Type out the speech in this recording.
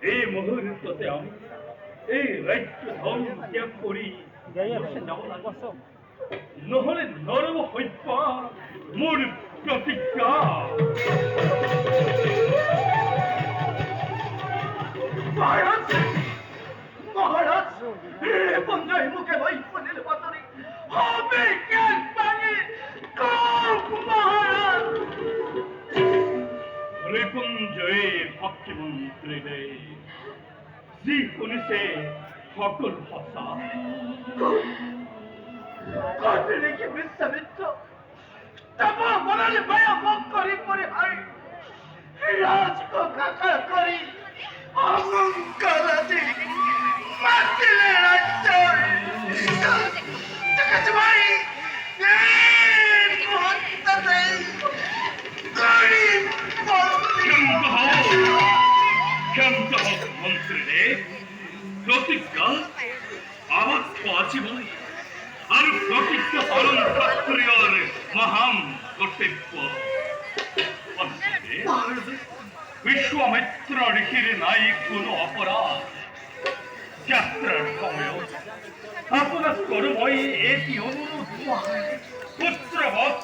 এই মুহূর্ততে আমি এই রাজ্য ধন ত্যাগ করি বসে যাব না। নহলে নরম হইবা মোর প্রতিজ্ঞা। মহারাজ মহারাজ পঞ্জয় মুখে ওই ফুলের বদলে হবে কেন পানি কোক মহারাজ রিপুঞ্জয়ে ভক্তি মন্ত্রে দেয় শ্রী পুলিশে সকল ভাষা কত লিখে বিশ্বামিত্র তবু বলালে ভয়া মুখ করি পরে হয় রাজকো কাকা করি অহংকারাতে মাতিলে রাজ্য দেখেছ ভাই মন্ত্রে প্রতিজ্ঞা আমার তো আছে ভাই আর প্রতিজ্ঞা পালন ক্ষত্রিয়র মহান কর্তব্য। বিশ্বামিত্র ঋষির নাই কোনো অপরাধ। যাত্রার সময় আপনার কর্মই এটি অনুরোধ পুত্রবৎ